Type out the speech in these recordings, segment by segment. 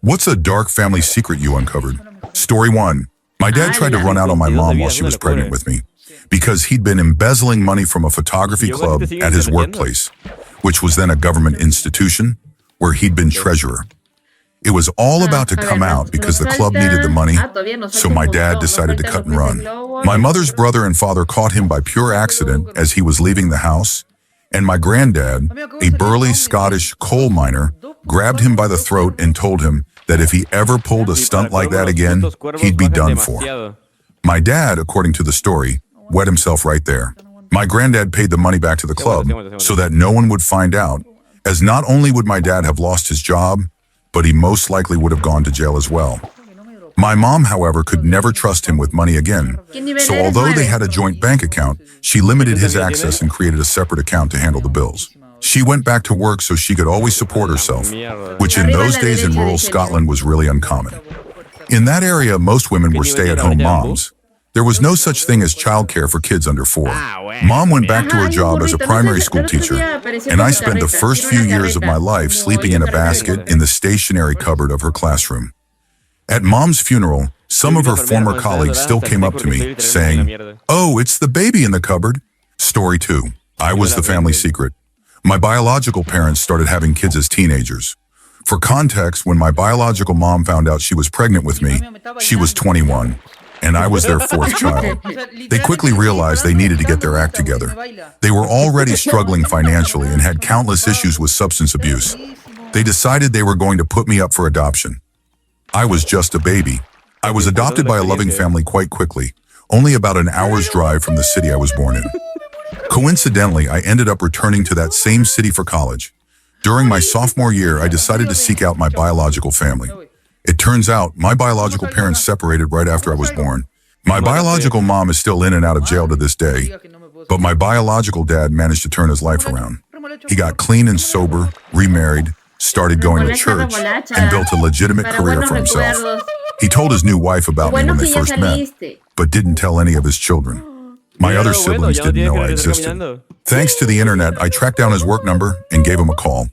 What's a dark family secret you uncovered? Story 1. My dad tried to run out on my mom while she was pregnant with me because he'd been embezzling money from a photography club at his workplace, which was then a government institution where he'd been treasurer. It was all about to come out because the club needed the money, so my dad decided to cut and run. My mother's brother and father caught him by pure accident as he was leaving the house, and my granddad, a burly Scottish coal miner, grabbed him by the throat and told him that if he ever pulled a stunt like that again, he'd be done for. My dad, according to the story, wet himself right there. My granddad paid the money back to the club so that no one would find out, as not only would my dad have lost his job, but he most likely would have gone to jail as well. My mom, however, could never trust him with money again, so although they had a joint bank account, she limited his access and created a separate account to handle the bills. She went back to work so she could always support herself, which in those days in rural Scotland was really uncommon. In that area, most women were stay-at-home moms. There was no such thing as childcare for kids under 4. Mom went back to her job as a primary school teacher, and I spent the first few years of my life sleeping in a basket in the stationery cupboard of her classroom. At Mom's funeral, some of her former colleagues still came up to me, saying, "Oh, it's the baby in the cupboard." Story 2. I was the family secret. My biological parents started having kids as teenagers. For context, when my biological mom found out she was pregnant with me, she was 21, and I was their 4th child. They quickly realized they needed to get their act together. They were already struggling financially and had countless issues with substance abuse. They decided they were going to put me up for adoption. I was just a baby. I was adopted by a loving family quite quickly, only about an hour's drive from the city I was born in. Coincidentally, I ended up returning to that same city for college. During my sophomore year, I decided to seek out my biological family. It turns out my biological parents separated right after I was born. My biological mom is still in and out of jail to this day, but my biological dad managed to turn his life around. He got clean and sober, remarried, started going to church, and built a legitimate career for himself. He told his new wife about me when they first met, but didn't tell any of his children. My other siblings didn't know I existed. Thanks to the internet, I tracked down his work number and gave him a call.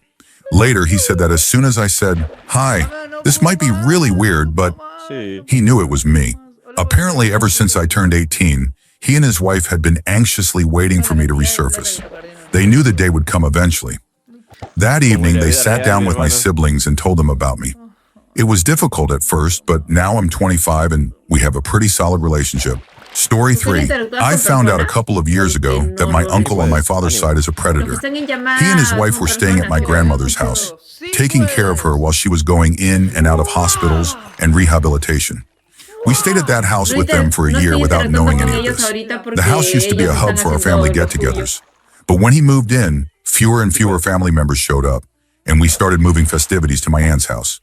Later, he said that as soon as I said, "Hi, this might be really weird," but he knew it was me. Apparently, ever since I turned 18, he and his wife had been anxiously waiting for me to resurface. They knew the day would come eventually. That evening, they sat down with my siblings and told them about me. It was difficult at first, but now I'm 25 and we have a pretty solid relationship. Story 3. I found out a couple of years ago that my uncle on my father's side is a predator. He and his wife were staying at my grandmother's house, taking care of her while she was going in and out of hospitals and rehabilitation. We stayed at that house with them for a year without knowing any of this. The house used to be a hub for our family get-togethers. But when he moved in, fewer and fewer family members showed up, and we started moving festivities to my aunt's house.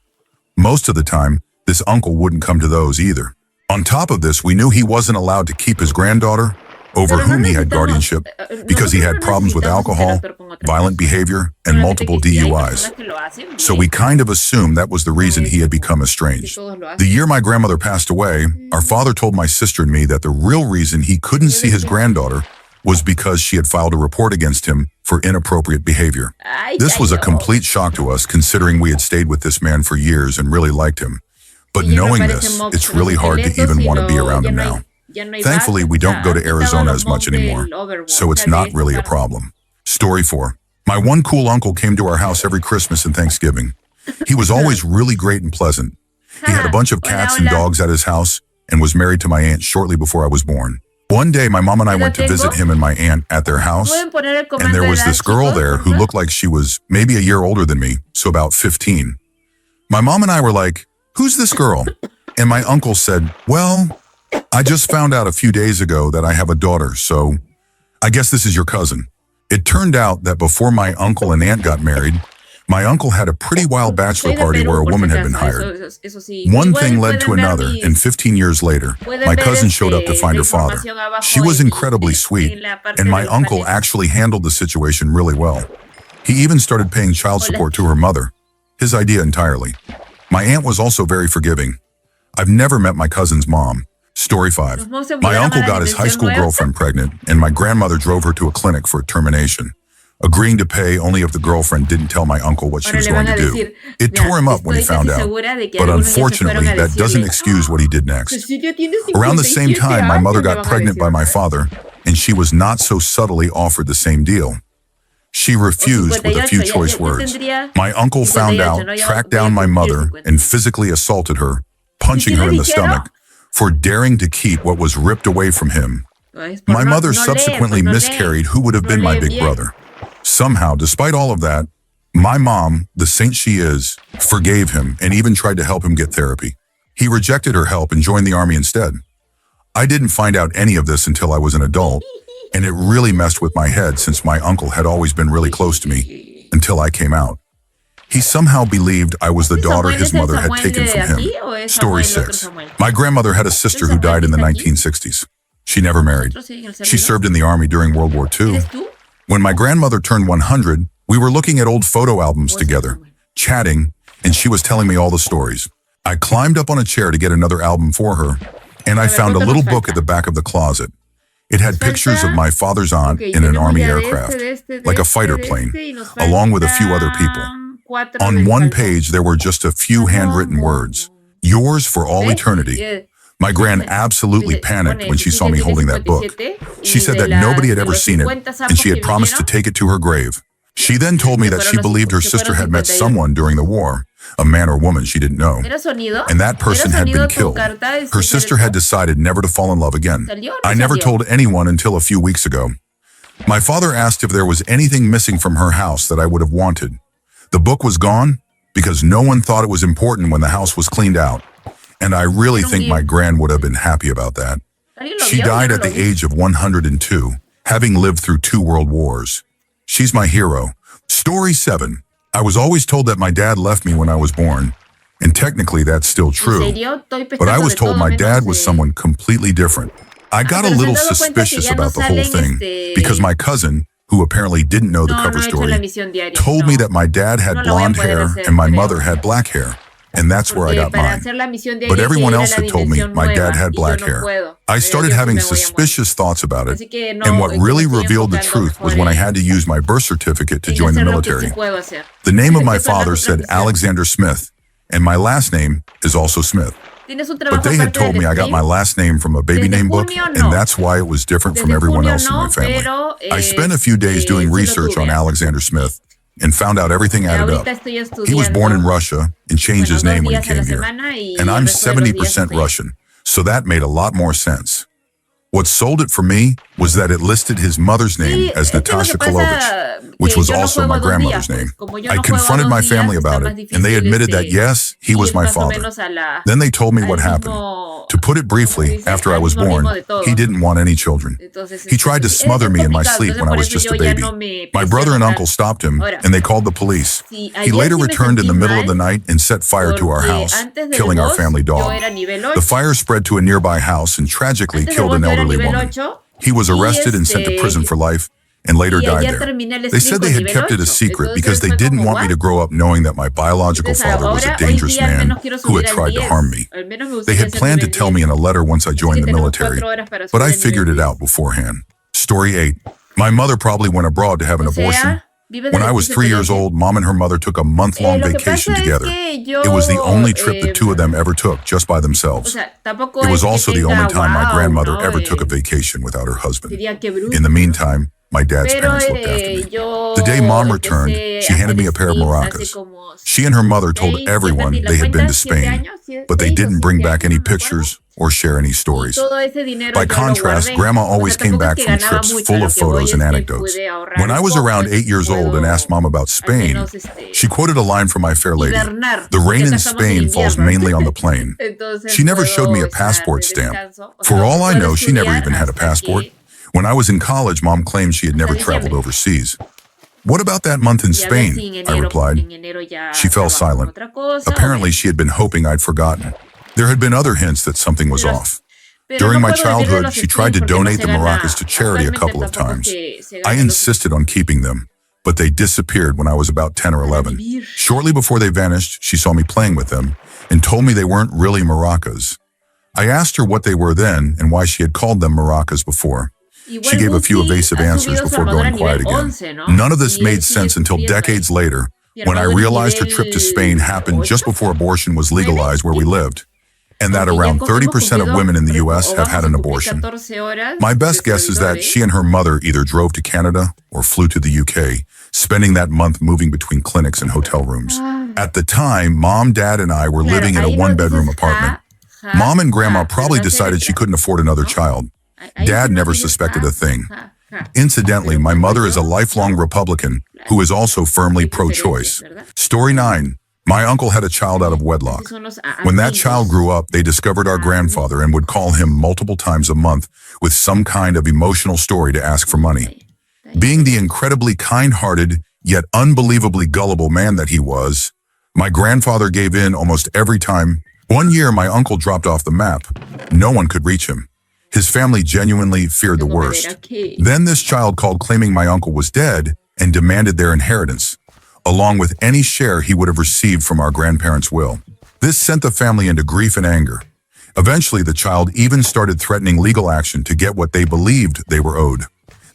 Most of the time, this uncle wouldn't come to those either. On top of this, we knew he wasn't allowed to keep his granddaughter, over whom he had guardianship, because he had problems with alcohol, violent behavior, and multiple DUIs. So we kind of assumed that was the reason he had become estranged. The year my grandmother passed away, our father told my sister and me that the real reason he couldn't see his granddaughter was because she had filed a report against him for inappropriate behavior. This was a complete shock to us, considering we had stayed with this man for years and really liked him. But knowing this, it's really hard to even want to be around him now. Thankfully, we don't go to Arizona as much anymore, so it's not really a problem. Story 4. My one cool uncle came to our house every Christmas and Thanksgiving. He was always really great and pleasant. He had a bunch of cats and dogs at his house and was married to my aunt shortly before I was born. One day, my mom and I went to visit him and my aunt at their house, and there was this girl there who looked like she was maybe a year older than me, so about 15. My mom and I were like, "Who's this girl?" And my uncle said, "Well, I just found out a few days ago that I have a daughter, so I guess this is your cousin." It turned out that before my uncle and aunt got married, my uncle had a pretty wild bachelor party where a woman had been hired. One thing led to another, and 15 years later, my cousin showed up to find her father. She was incredibly sweet, and my uncle actually handled the situation really well. He even started paying child support to her mother, his idea entirely. My aunt was also very forgiving. I've never met my cousin's mom. Story 5. My uncle got his high school girlfriend pregnant, and my grandmother drove her to a clinic for a termination. agreeing to pay only if the girlfriend didn't tell my uncle what she was going to do. It tore him up when he found out, but unfortunately, that doesn't excuse what he did next. Around the same time, my mother got pregnant by my father, and she was not so subtly offered the same deal. She refused with a few choice words. My uncle found out, tracked down my mother, and physically assaulted her, punching her in the stomach, for daring to keep what was ripped away from him. My mother subsequently miscarried who would have been my big brother. Somehow, despite all of that, my mom, the saint she is, forgave him and even tried to help him get therapy. He rejected her help and joined the army instead. I didn't find out any of this until I was an adult, and it really messed with my head since my uncle had always been really close to me until I came out. He somehow believed I was the daughter his mother had taken from him. Story 6. My grandmother had a sister who died in the 1960s. She never married. She served in the army during World War II. When my grandmother turned 100, we were looking at old photo albums together, chatting, and she was telling me all the stories. I climbed up on a chair to get another album for her, and I found a little book at the back of the closet. It had pictures of my father's aunt in an army aircraft, like a fighter plane, along with a few other people. On one page, there were just a few handwritten words, "Yours for all eternity." My gran absolutely panicked when she saw me holding that book. She said that nobody had ever seen it, and she had promised to take it to her grave. She then told me that she believed her sister had met someone during the war, a man or woman she didn't know, and that person had been killed. Her sister had decided never to fall in love again. I never told anyone until a few weeks ago. My father asked if there was anything missing from her house that I would have wanted. The book was gone because no one thought it was important when the house was cleaned out, and I really think my gran would have been happy about that. She died at the age of 102, having lived through 2 world wars. She's my hero. Story 7. I was always told that my dad left me when I was born, and technically that's still true, but I was told my dad was someone completely different. I got a little suspicious about the whole thing because my cousin, who apparently didn't know the cover story, told me that my dad had blonde hair and my mother had black hair, and that's where I got mine. But everyone else had told me my dad had black hair. I started having suspicious thoughts about it, and what really revealed the truth was when I had to use my birth certificate to join the military. The name of my father said Alexander Smith, and my last name is also Smith. But they had told me I got my last name from a baby name book, and that's why it was different from everyone else in my family. I spent a few days doing research on Alexander Smith, and found out everything added up. He was born in Russia and changed his name when he came here. And I'm 70% Russian, so that made a lot more sense. What sold it for me was that it listed his mother's name as Natasha Kolovich, which was also my grandmother's name. I confronted my family about it, and they admitted that yes, he was my father. Then they told me what happened. To put it briefly, after I was born, he didn't want any children. He tried to smother me in my sleep when I was just a baby. My brother and uncle stopped him, and they called the police. He later returned in the middle of the night and set fire to our house, killing our family dog. The fire spread to a nearby house and tragically killed an elderly woman. He was arrested and sent to prison for life, and later died there. They said they had kept it a secret because they didn't want me to grow up knowing that my biological father was a dangerous man who had tried to harm me. They had planned to tell me in a letter once I joined the military, but I figured it out beforehand. Story 8. My mother probably went abroad to have an abortion. When I was 3 years old, Mom and her mother took a month-long vacation together. It was the only trip the two of them ever took just by themselves. It was also the only time my grandmother ever took a vacation without her husband. In the meantime, my dad's parents looked after me. The day Mom returned, she handed me a pair of maracas. She and her mother told everyone they had been to Spain, but they didn't bring back any pictures or share any stories. By contrast, Grandma always came back from trips full of photos and anecdotes. When I was around 8 years old and asked Mom about Spain, she quoted a line from My Fair Lady. The rain in Spain falls mainly on the plain. She never showed me a passport stamp. For all I know, she never even had a passport. When I was in college, Mom claimed she had never traveled overseas. What about that month in Spain? I replied. She fell silent. Apparently, she had been hoping I'd forgotten. There had been other hints that something was off. During my childhood, she tried to donate the maracas to charity a couple of times. I insisted on keeping them, but they disappeared when I was about 10 or 11. Shortly before they vanished, she saw me playing with them and told me they weren't really maracas. I asked her what they were then and why she had called them maracas before. She gave a few evasive answers before going quiet again. None of this made sense until decades later, when I realized her trip to Spain happened just before abortion was legalized where we lived, and that around 30% of women in the US have had an abortion. My best guess is that she and her mother either drove to Canada or flew to the UK, spending that month moving between clinics and hotel rooms. At the time, Mom, Dad, and I were living in a one-bedroom apartment. Mom and Grandma probably decided she couldn't afford another child. Dad never suspected a thing. Incidentally, my mother is a lifelong Republican who is also firmly pro-choice. Story 9. My uncle had a child out of wedlock. When that child grew up, they discovered our grandfather and would call him multiple times a month with some kind of emotional story to ask for money. Being the incredibly kind-hearted, yet unbelievably gullible man that he was, my grandfather gave in almost every time. One year, my uncle dropped off the map. No one could reach him. His family genuinely feared the worst. Then this child called claiming my uncle was dead and demanded their inheritance, along with any share he would have received from our grandparents' will. This sent the family into grief and anger. Eventually, the child even started threatening legal action to get what they believed they were owed.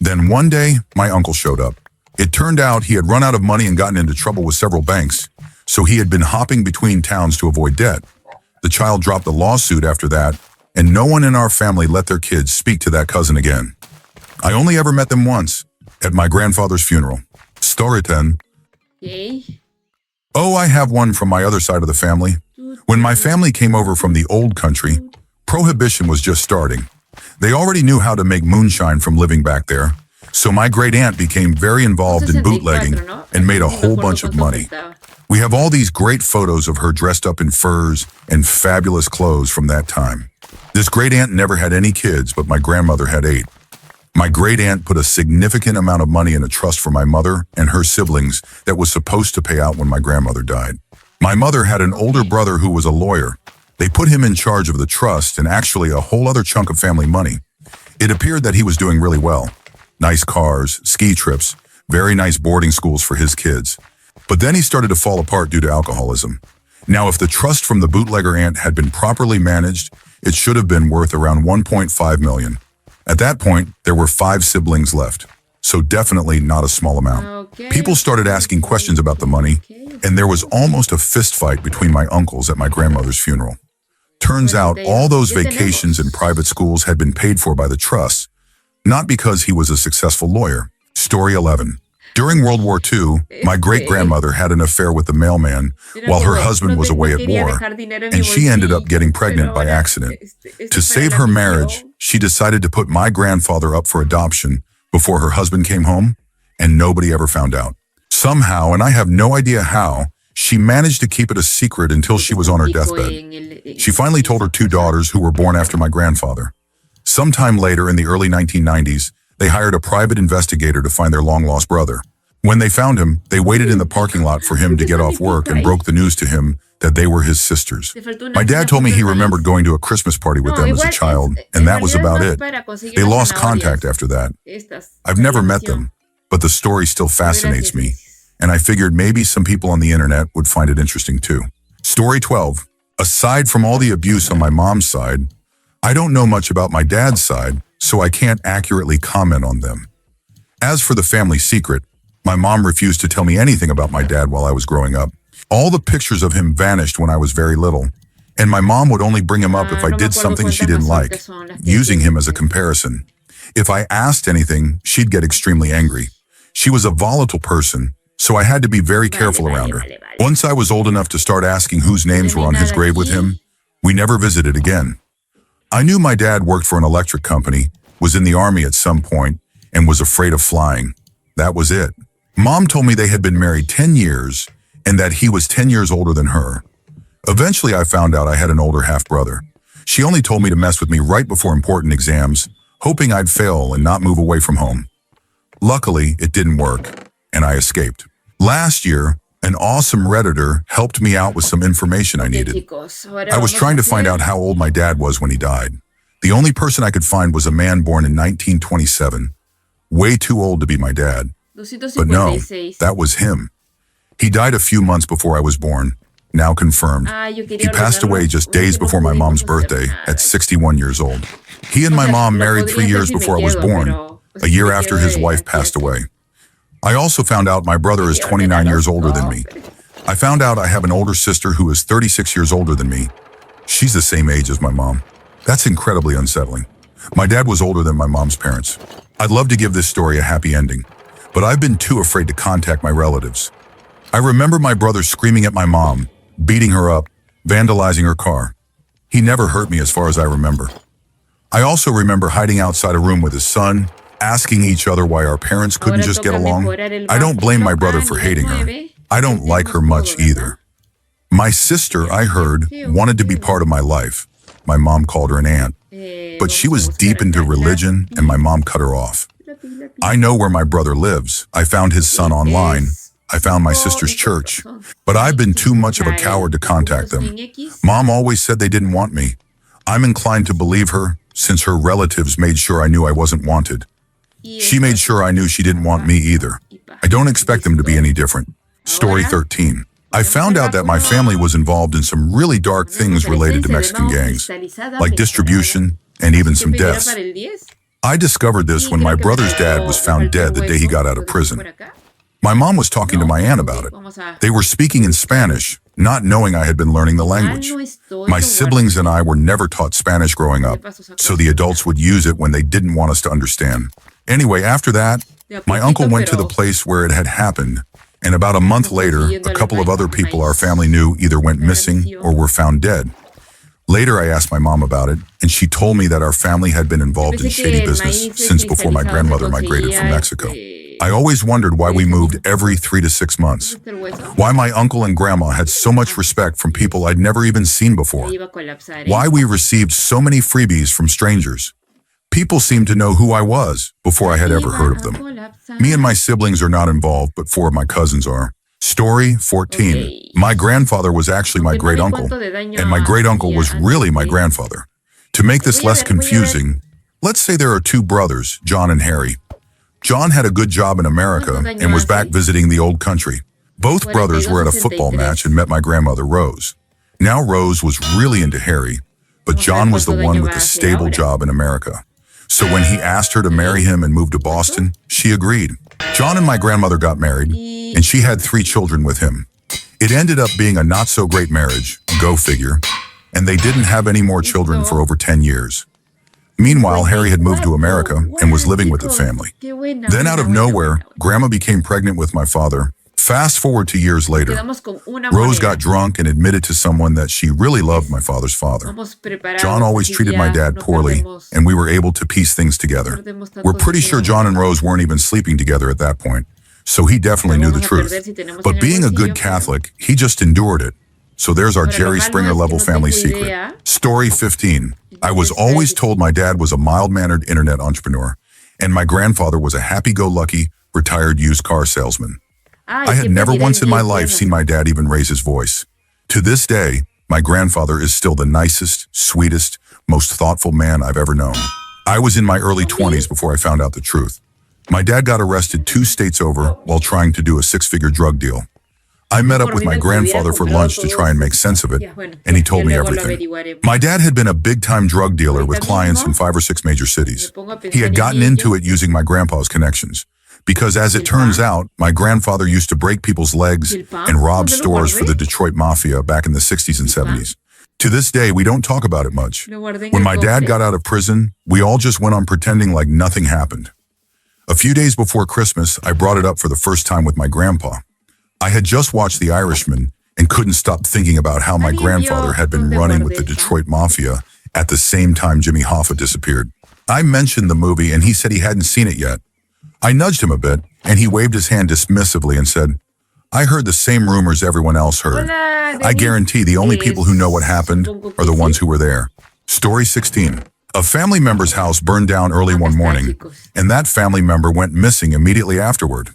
Then one day, my uncle showed up. It turned out he had run out of money and gotten into trouble with several banks, so he had been hopping between towns to avoid debt. The child dropped a lawsuit after that, and no one in our family let their kids speak to that cousin again. I only ever met them once, at my grandfather's funeral. Story 10. Oh, I have one from my other side of the family. When my family came over from the old country, prohibition was just starting. They already knew how to make moonshine from living back there, so my great-aunt became very involved in bootlegging and made a whole bunch of money. We have all these great photos of her dressed up in furs and fabulous clothes from that time. This great-aunt never had any kids, but my grandmother had 8. My great-aunt put a significant amount of money in a trust for my mother and her siblings that was supposed to pay out when my grandmother died. My mother had an older brother who was a lawyer. They put him in charge of the trust and actually a whole other chunk of family money. It appeared that he was doing really well. Nice cars, ski trips, very nice boarding schools for his kids. But then he started to fall apart due to alcoholism. Now, if the trust from the bootlegger aunt had been properly managed, it should have been worth around $1.5 million. At that point, there were 5 siblings left, so definitely not a small amount. People started asking questions about the money, and there was almost a fist fight between my uncles at my grandmother's funeral. Turns out all those vacations and private schools had been paid for by the trust, not because he was a successful lawyer. Story 11. During World War II, my great-grandmother had an affair with the mailman while her husband was away at war, and she ended up getting pregnant by accident. To save her marriage, she decided to put my grandfather up for adoption before her husband came home, and nobody ever found out. Somehow, and I have no idea how, she managed to keep it a secret until she was on her deathbed. She finally told her 2 daughters who were born after my grandfather. Sometime later in the early 1990s, they hired a private investigator to find their long-lost brother. When they found him, they waited in the parking lot for him to get off work and broke the news to him that they were his sisters. My dad told me he remembered going to a Christmas party with them as a child, and that was about it. They lost contact after that. I've never met them, but the story still fascinates me, and I figured maybe some people on the internet would find it interesting too. Story 12. Aside from all the abuse on my mom's side, I don't know much about my dad's side, so I can't accurately comment on them. As for the family secret, my mom refused to tell me anything about my dad while I was growing up. All the pictures of him vanished when I was very little, and my mom would only bring him up if I did something she didn't like, using him as a comparison. If I asked anything, she'd get extremely angry. She was a volatile person, so I had to be very careful around her. Once I was old enough to start asking whose names were on his grave with him, we never visited again. I knew my dad worked for an electric company, was in the army at some point, and was afraid of flying. That was it. Mom told me they had been married 10 years and that he was 10 years older than her. Eventually, I found out I had an older half-brother. She only told me to mess with me right before important exams, hoping I'd fail and not move away from home. Luckily, it didn't work, and I escaped. Last year, an awesome Redditor helped me out with some information I needed. I was trying to find out how old my dad was when he died. The only person I could find was a man born in 1927. Way too old to be my dad. But no, that was him. He died a few months before I was born, now confirmed. He passed away just days before my mom's birthday at 61 years old. He and O my sea, mom lo married podría 3 hacer years si me before I was quedo, born, pero a si year me after quedo his de wife aquí passed así, away. I also found out my brother me is quiero ordenar 29 los years older than me. cofres. I found out I have an older sister who is 36 years older than me. She's the same age as my mom. That's incredibly unsettling. My dad was older than my mom's parents. I'd love to give this story a happy ending, but I've been too afraid to contact my relatives. I remember my brother screaming at my mom, beating her up, vandalizing her car. He never hurt me as far as I remember. I also remember hiding outside a room with his son, asking each other why our parents couldn't Ahora just get toca along. mejorar el I don't blame my básico brother a for nivel hating her. 9. I don't like her Entendemos much todo, ¿verdad? either. My sister, I heard, wanted to be part of my life. My mom called her an aunt. But she Vamos a was deep buscar into acá religion and my mom cut her off. I know where my brother lives. I found his son online. I found my sister's church. But I've been too much of a coward to contact them. Mom always said they didn't want me. I'm inclined to believe her, since her relatives made sure I knew I wasn't wanted. She made sure I knew she didn't want me either. I don't expect them to be any different. Story 13. I found out that my family was involved in some really dark things related to Mexican gangs, like distribution and even some deaths. I discovered this when my brother's dad was found dead the day he got out of prison. My mom was talking to my aunt about it. They were speaking in Spanish, not knowing I had been learning the language. My siblings and I were never taught Spanish growing up, so the adults would use it when they didn't want us to understand. Anyway, after that, my uncle went to the place where it had happened, and about a month later, a couple of other people our family knew either went missing or were found dead. Later, I asked my mom about it, and she told me that our family had been involved in shady business since before my grandmother migrated from Mexico. I always wondered why we moved every 3 to 6 months. Why my uncle and grandma had so much respect from people I'd never even seen before. Why we received so many freebies from strangers. People seemed to know who I was before I had ever heard of them. Me and my siblings are not involved, but 4 of my cousins are. Story 14. My grandfather was actually my great uncle, and my great uncle was really my grandfather. To make this less confusing, let's say there are 2 brothers, John and Harry. John had a good job in America and was back visiting the old country. Both brothers were at a football match and met my grandmother, Rose. Now Rose was really into Harry, but John was the one with the stable job in America. So when he asked her to marry him and move to Boston, she agreed. John and my grandmother got married, and she had 3 children with him. It ended up being a not-so-great marriage, go figure, and they didn't have any more children for over 10 years. Meanwhile, Harry had moved to America and was living with the family. Then out of nowhere, Grandma became pregnant with my father. Fast forward to years later, Rose got drunk and admitted to someone that she really loved my father's father. John always treated my dad poorly, and we were able to piece things together. We're pretty sure John and Rose weren't even sleeping together at that point, so he definitely knew the truth. But being a good Catholic, he just endured it. So there's our Jerry Springer level family secret. Story 15. I was always told my dad was a mild-mannered internet entrepreneur, and my grandfather was a happy-go-lucky, retired used car salesman. I had never once in my life seen my dad even raise his voice. To this day, my grandfather is still the nicest, sweetest, most thoughtful man I've ever known. I was in my early 20s before I found out the truth. My dad got arrested 2 states over while trying to do a 6-figure drug deal. I met up with my grandfather for lunch to try and make sense of it, and he told me everything. My dad had been a big-time drug dealer with clients in 5 or 6 major cities. He had gotten into it using my grandpa's connections. Because as it turns out, my grandfather used to break people's legs and rob stores for the Detroit Mafia back in the 60s and 70s. To this day, we don't talk about it much. When my dad got out of prison, we all just went on pretending like nothing happened. A few days before Christmas, I brought it up for the first time with my grandpa. I had just watched The Irishman and couldn't stop thinking about how my grandfather had been running with the Detroit Mafia at the same time Jimmy Hoffa disappeared. I mentioned the movie and he said he hadn't seen it yet. I nudged him a bit, and he waved his hand dismissively and said, I heard the same rumors everyone else heard. I guarantee the only people who know what happened are the ones who were there. Story 16. A family member's house burned down early one morning, and that family member went missing immediately afterward.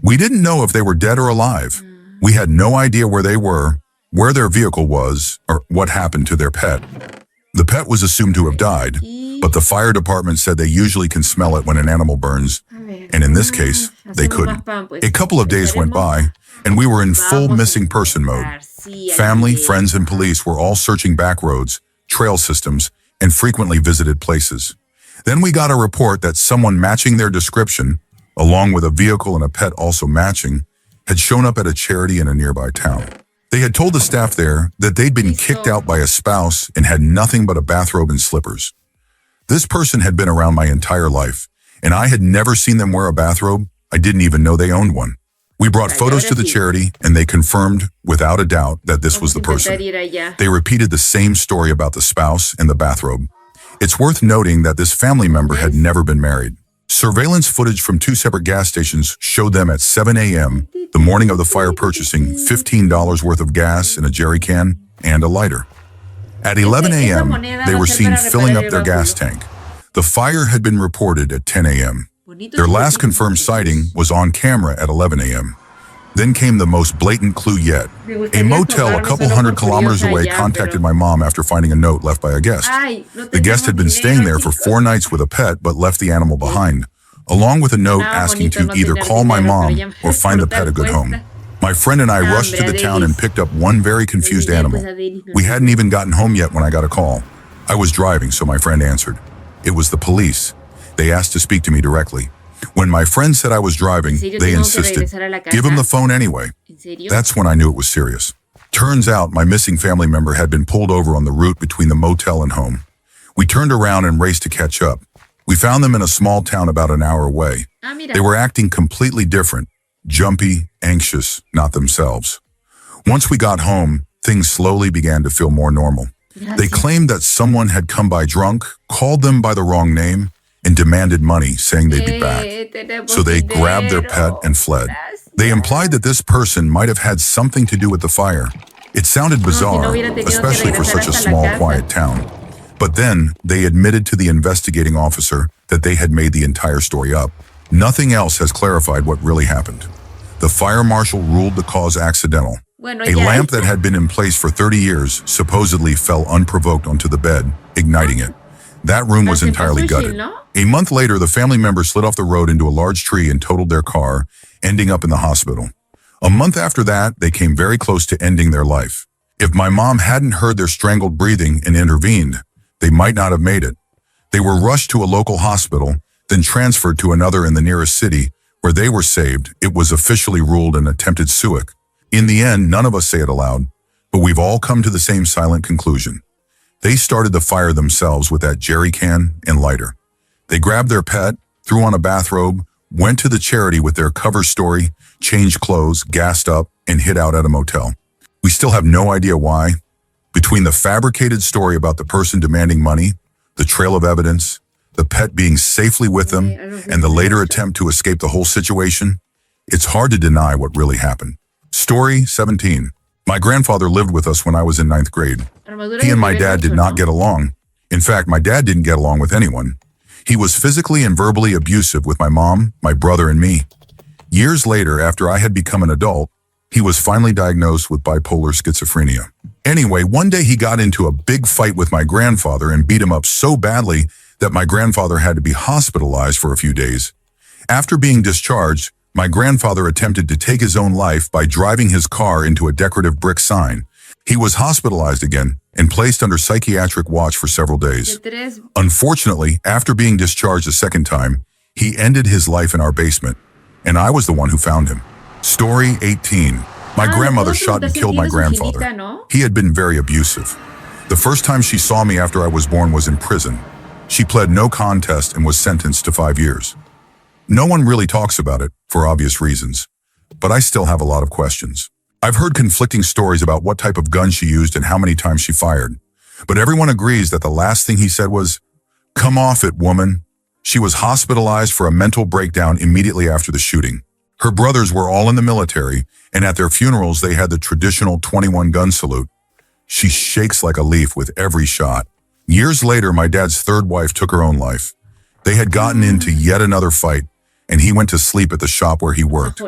We didn't know if they were dead or alive. We had no idea where they were, where their vehicle was, or what happened to their pet. The pet was assumed to have died, but the fire department said they usually can smell it when an animal burns, and in this case, they couldn't. A couple of days went by, and we were in full missing person mode. Family, friends, and police were all searching back roads, trail systems, and frequently visited places. Then we got a report that someone matching their description, along with a vehicle and a pet also matching, had shown up at a charity in a nearby town. They had told the staff there that they'd been kicked out by a spouse and had nothing but a bathrobe and slippers. This person had been around my entire life, and I had never seen them wear a bathrobe. I didn't even know they owned one. We brought photos to the charity, and they confirmed, without a doubt, that this was the person. They repeated the same story about the spouse and the bathrobe. It's worth noting that this family member had never been married. Surveillance footage from 2 separate gas stations showed them at 7 a.m., the morning of the fire, purchasing $15 worth of gas in a jerry can and a lighter. At 11 a.m., they were seen filling up their gas tank. The fire had been reported at 10 a.m. Their last confirmed sighting was on camera at 11 a.m. Then came the most blatant clue yet. A motel a couple hundred kilometers away contacted my mom after finding a note left by a guest. The guest had been staying there for 4 nights with a pet but left the animal behind, along with a note asking to either call my mom or find the pet a good home. My friend and I rushed to the town and picked up one very confused animal. We hadn't even gotten home yet when I got a call. I was driving, so my friend answered. It was the police. They asked to speak to me directly. When my friend said I was driving, they insisted, give him the phone anyway. That's when I knew it was serious. Turns out my missing family member had been pulled over on the route between the motel and home. We turned around and raced to catch up. We found them in a small town about an hour away. They were acting completely different, jumpy, anxious, not themselves. Once we got home, things slowly began to feel more normal. They claimed that someone had come by drunk, called them by the wrong name, and demanded money, saying they'd be back. So they grabbed their pet and fled. They implied that this person might have had something to do with the fire. It sounded bizarre, especially for such a small, quiet town. But then they admitted to the investigating officer that they had made the entire story up. Nothing else has clarified what really happened. The fire marshal ruled the cause accidental. A lamp that had been in place for 30 years supposedly fell unprovoked onto the bed, igniting it. That room was entirely gutted. A month later, the family member slid off the road into a large tree and totaled their car, ending up in the hospital. A month after that, they came very close to ending their life. If my mom hadn't heard their strangled breathing and intervened, they might not have made it. They were rushed to a local hospital, then transferred to another in the nearest city, where they were saved. It was officially ruled an attempted suicide. In the end, none of us say it aloud, but we've all come to the same silent conclusion. They started the fire themselves with that jerry can and lighter. They grabbed their pet, threw on a bathrobe, went to the charity with their cover story, changed clothes, gassed up, and hid out at a motel. We still have no idea why. Between the fabricated story about the person demanding money, the trail of evidence, the pet being safely with them, and the later attempt to escape the whole situation, it's hard to deny what really happened. Story 17. My grandfather lived with us when I was in 9th grade. He and my dad did not get along. In fact, my dad didn't get along with anyone. He was physically and verbally abusive with my mom, my brother, and me. Years later, after I had become an adult, he was finally diagnosed with bipolar schizophrenia. Anyway, one day he got into a big fight with my grandfather and beat him up so badly that my grandfather had to be hospitalized for a few days. After being discharged, my grandfather attempted to take his own life by driving his car into a decorative brick sign. He was hospitalized again and placed under psychiatric watch for several days. Unfortunately, after being discharged a second time, he ended his life in our basement, and I was the one who found him. Story 18. My grandmother shot and killed my grandfather. He had been very abusive. The first time she saw me after I was born was in prison. She pled no contest and was sentenced to 5 years. No one really talks about it, for obvious reasons, but I still have a lot of questions. I've heard conflicting stories about what type of gun she used and how many times she fired, but everyone agrees that the last thing he said was, "Come off it, woman." She was hospitalized for a mental breakdown immediately after the shooting. Her brothers were all in the military, and at their funerals they had the traditional 21 gun salute. She shakes like a leaf with every shot. Years later, my dad's third wife took her own life. They had gotten into yet another fight, and he went to sleep at the shop where he worked.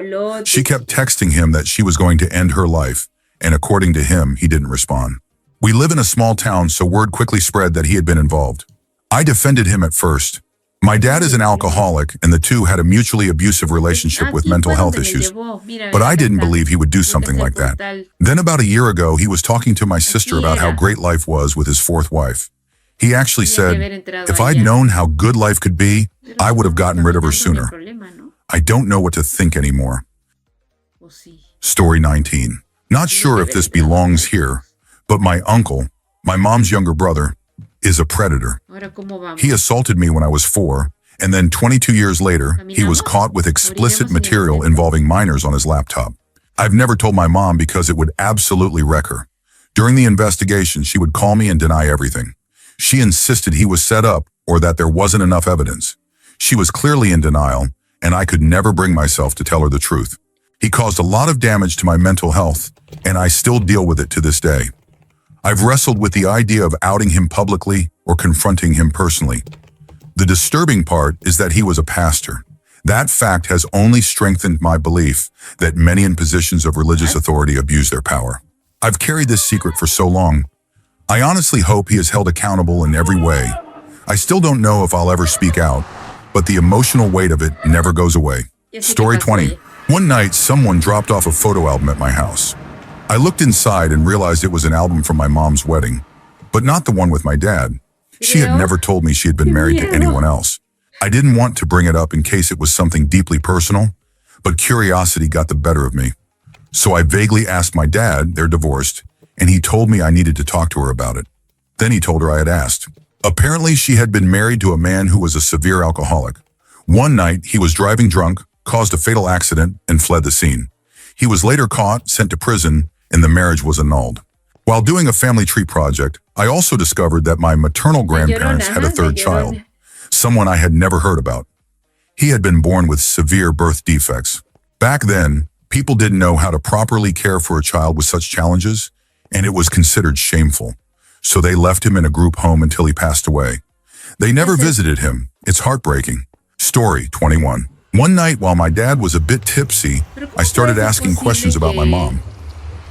She kept texting him that she was going to end her life, and according to him, he didn't respond. We live in a small town, so word quickly spread that he had been involved. I defended him at first. My dad is an alcoholic, and the two had a mutually abusive relationship with mental health issues, but I didn't believe he would do something like that. Then about a year ago, he was talking to my sister about how great life was with his fourth wife. He actually said, if I'd known how good life could be, I would have gotten rid of her sooner. I don't know what to think anymore. Story 19. Not sure if this belongs here, but my uncle, my mom's younger brother, is a predator. He assaulted me when I was 4, and then 22 years later, he was caught with explicit material involving minors on his laptop. I've never told my mom because it would absolutely wreck her. During the investigation, she would call me and deny everything. She insisted he was set up or that there wasn't enough evidence. She was clearly in denial, and I could never bring myself to tell her the truth. He caused a lot of damage to my mental health, and I still deal with it to this day. I've wrestled with the idea of outing him publicly or confronting him personally. The disturbing part is that he was a pastor. That fact has only strengthened my belief that many in positions of religious authority abuse their power. I've carried this secret for so long. I honestly hope he is held accountable in every way. I still don't know if I'll ever speak out, but the emotional weight of it never goes away. Story 20. One night, someone dropped off a photo album at my house. I looked inside and realized it was an album from my mom's wedding, but not the one with my dad. She had never told me she had been married to anyone else. I didn't want to bring it up in case it was something deeply personal, but curiosity got the better of me. So I vaguely asked my dad, they're divorced, and he told me I needed to talk to her about it. Then he told her I had asked. Apparently, she had been married to a man who was a severe alcoholic. One night, he was driving drunk, caused a fatal accident, and fled the scene. He was later caught, sent to prison, and the marriage was annulled. While doing a family tree project, I also discovered that my maternal grandparents had a third child, someone I had never heard about. He had been born with severe birth defects. Back then, people didn't know how to properly care for a child with such challenges, and it was considered shameful. So they left him in a group home until he passed away. They never visited him. It's heartbreaking. Story 21. One night while my dad was a bit tipsy, I started asking questions about my mom.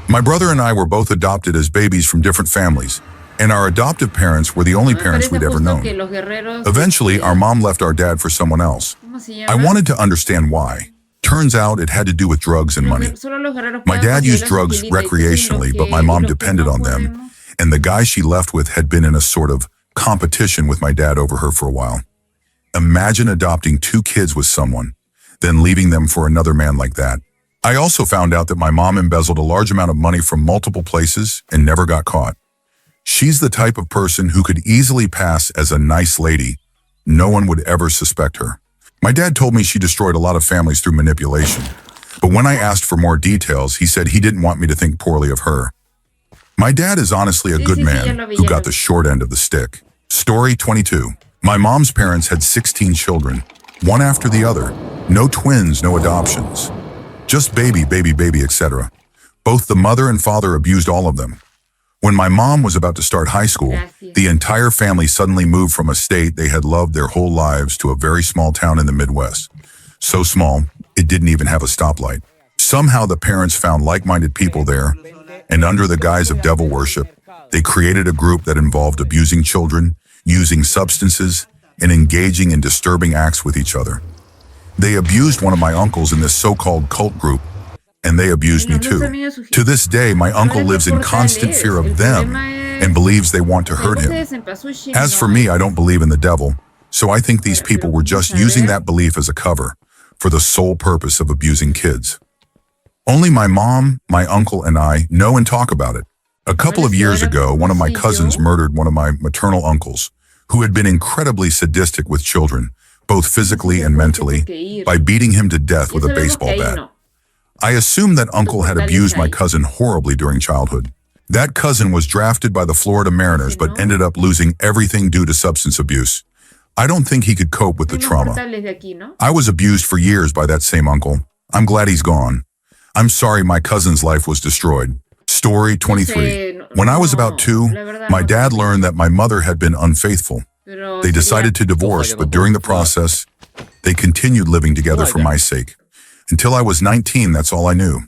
My brother and I were both adopted as babies from different families, and our adoptive parents were the only parents we'd ever known. Eventually, our mom left our dad for someone else. I wanted to understand why. Turns out it had to do with drugs and money. My dad used drugs recreationally, but my mom depended on them, and the guy she left with had been in a sort of competition with my dad over her for a while. Imagine adopting 2 kids with someone, then leaving them for another man like that. I also found out that my mom embezzled a large amount of money from multiple places and never got caught. She's the type of person who could easily pass as a nice lady. No one would ever suspect her. My dad told me she destroyed a lot of families through manipulation, but when I asked for more details, he said he didn't want me to think poorly of her. My dad is honestly a good man who got the short end of the stick. Story 22. My mom's parents had 16 children, one after the other. No twins, no adoptions. Just baby, etc. Both the mother and father abused all of them. When my mom was about to start high school, the entire family suddenly moved from a state they had loved their whole lives to a very small town in the Midwest. So small, it didn't even have a stoplight. Somehow the parents found like-minded people there, and under the guise of devil worship, they created a group that involved abusing children, using substances, and engaging in disturbing acts with each other. They abused one of my uncles in this so-called cult group, and they abused me too. To this day, my uncle lives in constant fear of them and believes they want to hurt him. As for me, I don't believe in the devil, so I think these people were just using that belief as a cover for the sole purpose of abusing kids. Only my mom, my uncle, and I know and talk about it. A couple of years ago, one of my cousins murdered one of my maternal uncles, who had been incredibly sadistic with children, both physically and mentally, by beating him to death with a baseball bat. I assumed that uncle had abused my cousin horribly during childhood. That cousin was drafted by the Florida Mariners but ended up losing everything due to substance abuse. I don't think he could cope with the trauma. I was abused for years by that same uncle. I'm glad he's gone. I'm sorry my cousin's life was destroyed. Story 23. When I was about 2, my dad learned that my mother had been unfaithful. They decided to divorce, but during the process, they continued living together for my sake. Until I was 19, that's all I knew.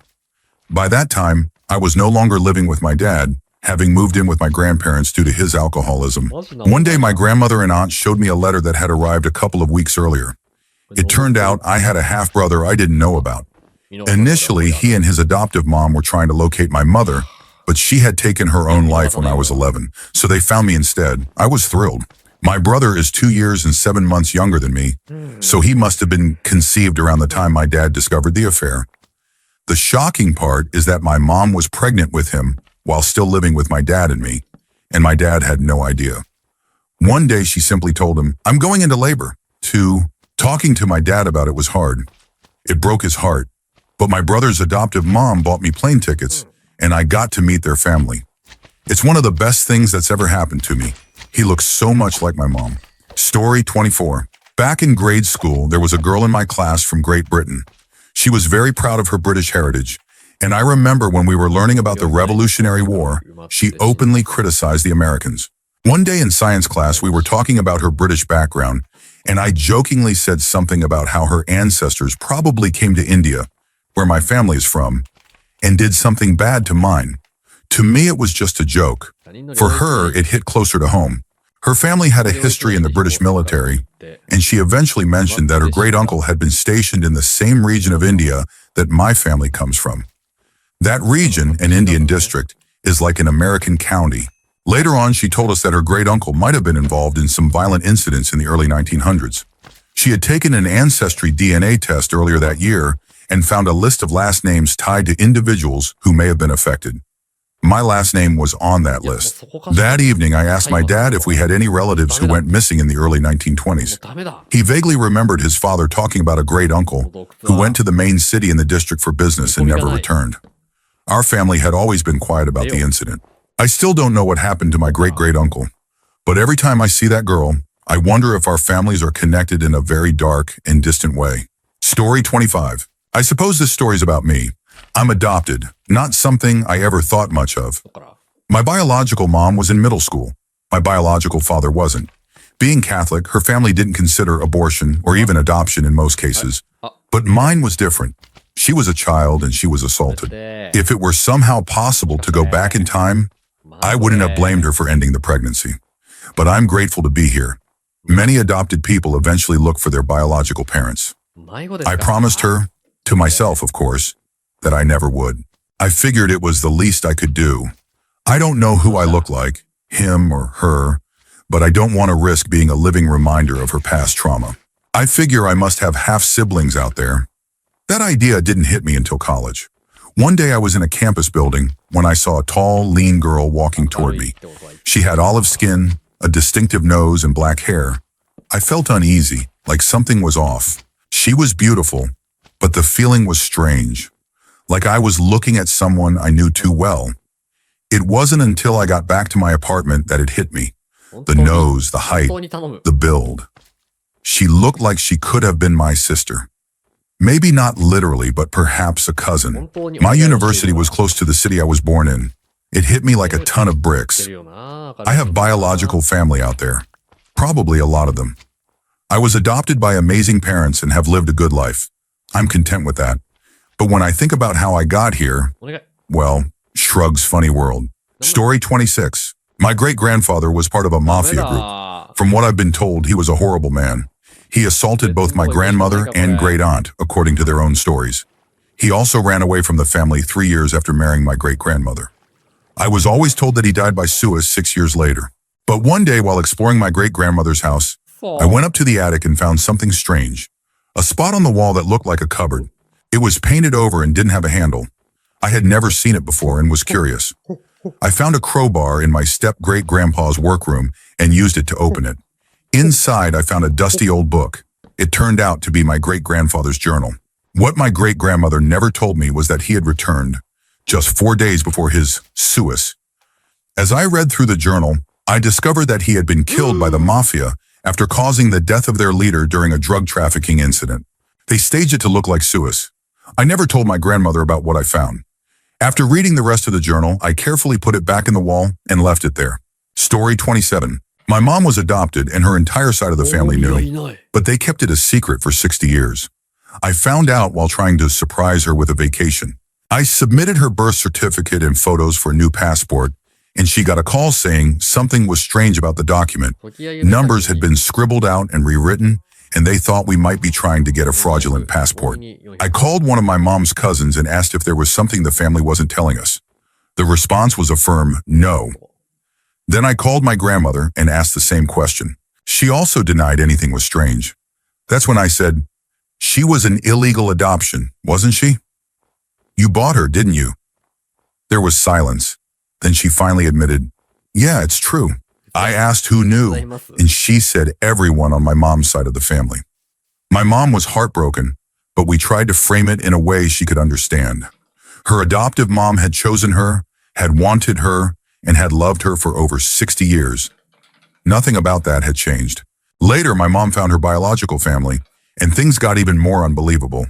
By that time, I was no longer living with my dad, having moved in with my grandparents due to his alcoholism. One day, my grandmother and aunt showed me a letter that had arrived a couple of weeks earlier. It turned out I had a half-brother I didn't know about. Initially, he and his adoptive mom were trying to locate my mother, but she had taken her own life when I was 11, so they found me instead. I was thrilled. My brother is 2 years and 7 months younger than me, so he must have been conceived around the time my dad discovered the affair. The shocking part is that my mom was pregnant with him while still living with my dad and me, and my dad had no idea. One day she simply told him, "I'm going into labor." Talking to my dad about it was hard. It broke his heart. But my brother's adoptive mom bought me plane tickets, and I got to meet their family. It's one of the best things that's ever happened to me. He looks so much like my mom. Story 24. Back in grade school, there was a girl in my class from Great Britain. She was very proud of her British heritage, and I remember when we were learning about the Revolutionary War, she openly criticized the Americans. One day in science class, we were talking about her British background, and I jokingly said something about how her ancestors probably came to India, where my family is from, and did something bad to mine. To me, it was just a joke. For her, it hit closer to home. Her family had a history in the British military, and she eventually mentioned that her great-uncle had been stationed in the same region of India that my family comes from. That region, an Indian district, is like an American county. Later on, she told us that her great-uncle might have been involved in some violent incidents in the early 1900s. She had taken an ancestry DNA test earlier that year and found a list of last names tied to individuals who may have been affected. My last name was on that list. That evening, I asked my dad if we had any relatives who went missing in the early 1920s. He vaguely remembered his father talking about a great-uncle who went to the main city in the district for business and never returned. Our family had always been quiet about the incident. I still don't know what happened to my great-great-uncle, but every time I see that girl, I wonder if our families are connected in a very dark and distant way. Story 25. I suppose this story is about me. I'm adopted, not something I ever thought much of. My biological mom was in middle school. My biological father wasn't. Being Catholic, her family didn't consider abortion or even adoption in most cases. But mine was different. She was a child and she was assaulted. If it were somehow possible to go back in time, I wouldn't have blamed her for ending the pregnancy. But I'm grateful to be here. Many adopted people eventually look for their biological parents. I promised her, to myself of course, that I never would. I figured it was the least I could do. I don't know who I look like, him or her, but I don't want to risk being a living reminder of her past trauma. I figure I must have half-siblings out there. That idea didn't hit me until college. One day I was in a campus building when I saw a tall, lean girl walking toward me. She had olive skin, a distinctive nose, and black hair. I felt uneasy, like something was off. She was beautiful, but the feeling was strange, like I was looking at someone I knew too well. It wasn't until I got back to my apartment that it hit me. The nose, the height, the build. She looked like she could have been my sister. Maybe not literally, but perhaps a cousin. My university was close to the city I was born in. It hit me like a ton of bricks. I have biological family out there. Probably a lot of them. I was adopted by amazing parents and have lived a good life. I'm content with that. But when I think about how I got here, well, shrugs funny world. Story 26. My great-grandfather was part of a mafia group. From what I've been told, he was a horrible man. He assaulted both my grandmother and great-aunt, according to their own stories. He also ran away from the family 3 years after marrying my great-grandmother. I was always told that he died by suicide 6 years later. But one day, while exploring my great-grandmother's house, I went up to the attic and found something strange. A spot on the wall that looked like a cupboard. It was painted over and didn't have a handle. I had never seen it before and was curious. I found a crowbar in my step-great-grandpa's workroom and used it to open it. Inside, I found a dusty old book. It turned out to be my great-grandfather's journal. What my great-grandmother never told me was that he had returned, just 4 days before his suicide. As I read through the journal, I discovered that he had been killed by the mafia after causing the death of their leader during a drug trafficking incident. They staged it to look like suicide. I never told my grandmother about what I found. After reading the rest of the journal, I carefully put it back in the wall and left it there. Story 27. My mom was adopted and her entire side of the family knew, but they kept it a secret for 60 years. I found out while trying to surprise her with a vacation. I submitted her birth certificate and photos for a new passport, and she got a call saying something was strange about the document. Numbers had been scribbled out and rewritten, and they thought we might be trying to get a fraudulent passport. I called one of my mom's cousins and asked if there was something the family wasn't telling us. The response was a firm no. Then I called my grandmother and asked the same question. She also denied anything was strange. That's when I said, "She was an illegal adoption, wasn't she? You bought her, didn't you?" There was silence. Then she finally admitted, "Yeah, it's true." I asked who knew, and she said everyone on my mom's side of the family. My mom was heartbroken, but we tried to frame it in a way she could understand. Her adoptive mom had chosen her, had wanted her, and had loved her for over 60 years. Nothing about that had changed. Later, my mom found her biological family, and things got even more unbelievable.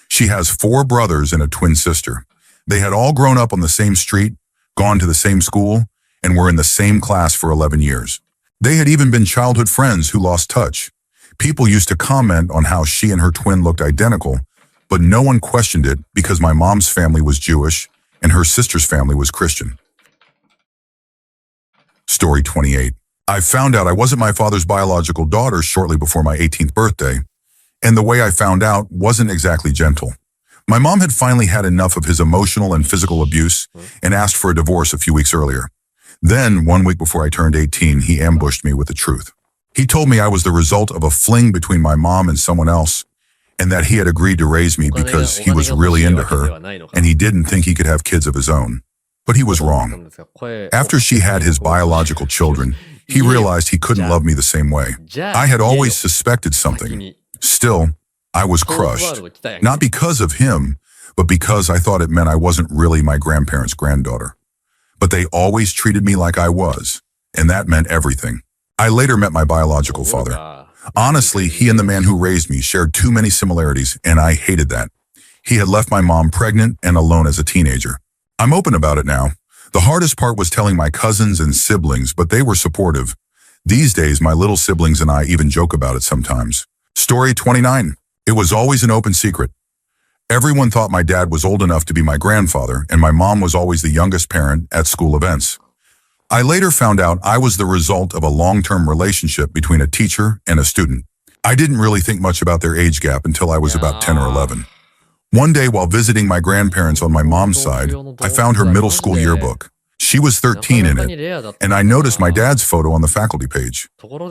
She has 4 brothers and a twin sister. They had all grown up on the same street, gone to the same school, and were in the same class for 11 years. They had even been childhood friends who lost touch. People used to comment on how she and her twin looked identical, but no one questioned it because my mom's family was Jewish and her sister's family was Christian. Story 28. I found out I wasn't my father's biological daughter shortly before my 18th birthday, and the way I found out wasn't exactly gentle. My mom had finally had enough of his emotional and physical abuse and asked for a divorce a few weeks earlier. Then, 1 week before I turned 18, he ambushed me with the truth. He told me I was the result of a fling between my mom and someone else, and that he had agreed to raise me because he was really into her, and he didn't think he could have kids of his own. But he was wrong. After she had his biological children, he realized he couldn't love me the same way. I had always suspected something. Still, I was crushed. Not because of him, but because I thought it meant I wasn't really my grandparents' granddaughter. But they always treated me like I was, and that meant everything. I later met my biological father. Honestly, he and the man who raised me shared too many similarities, and I hated that. He had left my mom pregnant and alone as a teenager. I'm open about it now. The hardest part was telling my cousins and siblings, but they were supportive. These days, my little siblings and I even joke about it sometimes. Story 29. It was always an open secret. Everyone thought my dad was old enough to be my grandfather, and my mom was always the youngest parent at school events. I later found out I was the result of a long-term relationship between a teacher and a student. I didn't really think much about their age gap until I was about 10 or 11. One day while visiting my grandparents on my mom's side, I found her middle school yearbook. She was 13 in it, and I noticed my dad's photo on the faculty page.